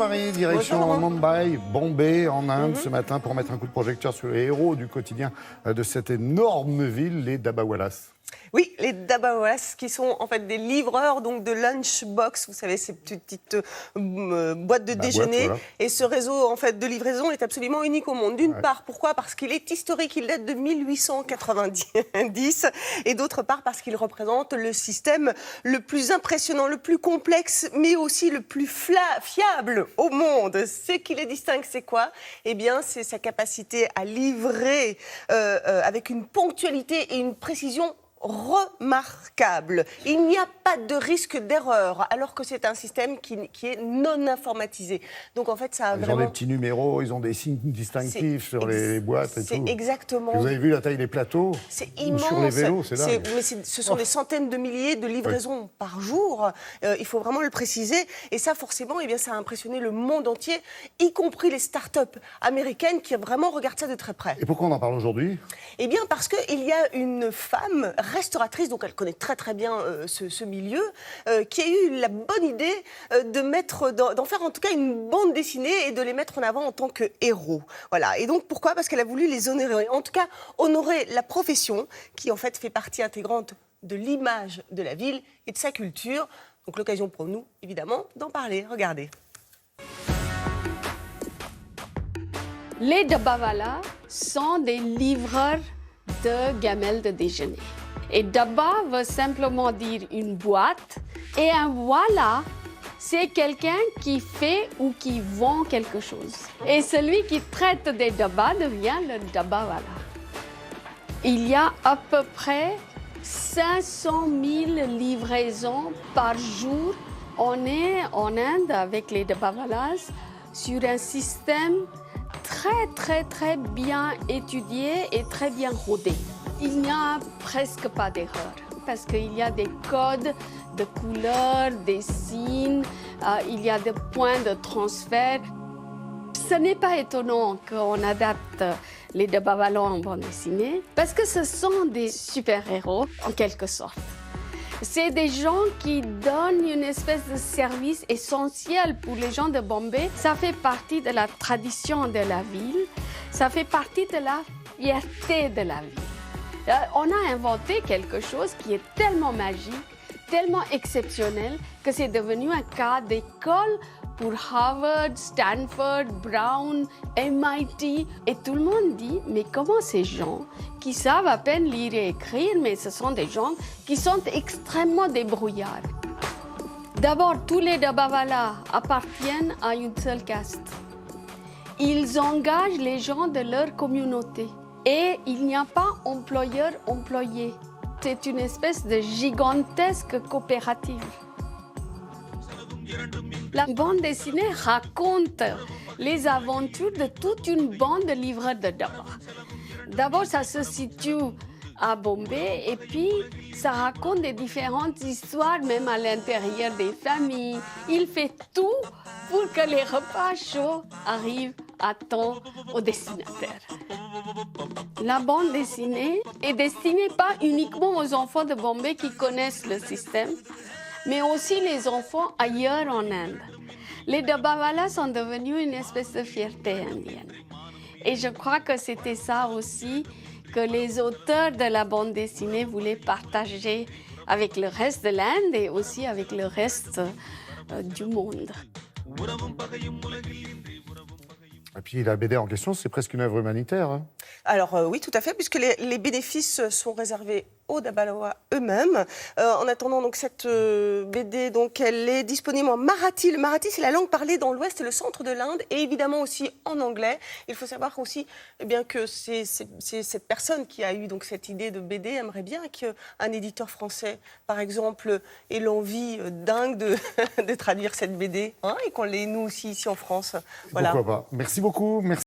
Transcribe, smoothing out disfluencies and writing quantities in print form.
Marie, direction Bonjour. Mumbai, Bombay, en Inde, ce matin, pour mettre un coup de projecteur sur les héros du quotidien de cette énorme ville, les Dabbawalas. Oui, les Dabbawalas, qui sont en fait des livreurs donc de lunchbox, vous savez, ces petites boîtes de déjeuner. Voilà. Et ce réseau en fait de livraison est absolument unique au monde. D'une part, pourquoi? Parce qu'il est historique, il date de 1890, et d'autre part parce qu'il représente le système le plus impressionnant, le plus complexe, mais aussi le plus fiable au monde. Ce qui les distingue, c'est quoi? Eh bien, c'est sa capacité à livrer avec une ponctualité et une précision remarquable. Il n'y a pas de risque d'erreur, alors que c'est un système qui est non informatisé. Donc en fait, ça a Ils vraiment... ont des petits numéros, ils ont des signes distinctifs sur les boîtes et tout. C'est exactement... Vous avez vu la taille des plateaux? C'est Ou immense. sur les vélos, c'est dingue. Mais ce sont des centaines de milliers de livraisons par jour. Il faut vraiment le préciser. Et ça, forcément, eh bien, ça a impressionné le monde entier, y compris les start-up américaines qui vraiment regardent ça de très près. Et pourquoi on en parle aujourd'hui? Eh bien, parce qu'il y a une femme restauratrice, donc elle connaît très très bien ce milieu, qui a eu la bonne idée d'en faire en tout cas une bande dessinée et de les mettre en avant en tant que héros. Voilà. Et donc pourquoi? Parce qu'elle a voulu les honorer, en tout cas honorer la profession qui en fait fait partie intégrante de l'image de la ville et de sa culture. Donc l'occasion pour nous, évidemment, d'en parler. Regardez. Les Dabbawalas sont des livreurs de gamelles de déjeuner. Et Dabba veut simplement dire une boîte. Et un wala, c'est quelqu'un qui fait ou qui vend quelque chose. Et celui qui traite des Dabba devient le Dabbawala. Il y a à peu près 500 000 livraisons par jour. On est en Inde avec les Dabbawalas sur un système très bien étudié et très bien rodé. Il n'y a presque pas d'erreur parce qu'il y a des codes de couleurs, des signes, il y a des points de transfert. Ce n'est pas étonnant qu'on adapte les Dabbawalas en bande dessinée parce que ce sont des super-héros en quelque sorte. C'est des gens qui donnent une espèce de service essentiel pour les gens de Bombay. Ça fait partie de la tradition de la ville, ça fait partie de la fierté de la ville. On a inventé quelque chose qui est tellement magique, tellement exceptionnel, que c'est devenu un cas d'école pour Harvard, Stanford, Brown, MIT. Et tout le monde dit, mais comment ces gens qui savent à peine lire et écrire, mais ce sont des gens qui sont extrêmement débrouillards. D'abord, tous les Dabbawalas appartiennent à une seule caste. Ils engagent les gens de leur communauté. Et il n'y a pas employeur-employé. C'est une espèce de gigantesque coopérative. La bande dessinée raconte les aventures de toute une bande de livreurs de Dabba. D'abord, ça se situe à Bombay et puis ça raconte des différentes histoires, même à l'intérieur des familles. Il fait tout pour que les repas chauds arrivent à temps au destinataire. La bande dessinée est destinée pas uniquement aux enfants de Bombay qui connaissent le système, mais aussi les enfants ailleurs en Inde. Les Dabbawalas sont devenus une espèce de fierté indienne. Et je crois que c'était ça aussi que les auteurs de la bande dessinée voulaient partager avec le reste de l'Inde et aussi avec le reste du monde. Et puis la BD en question, c'est presque une œuvre humanitaire. Hein. Alors oui, tout à fait, puisque les bénéfices sont réservés aux Dabbawalas eux-mêmes. En attendant, donc, cette BD, donc, elle est disponible en marathi. Le marathi, c'est la langue parlée dans l'ouest et le centre de l'Inde, et évidemment aussi en anglais. Il faut savoir aussi que c'est cette personne qui a eu donc, cette idée de BD aimerait bien qu'un éditeur français, par exemple, ait l'envie dingue de traduire cette BD, hein, et qu'on l'ait nous aussi ici en France. Voilà. Pourquoi pas. Merci beaucoup. Merci.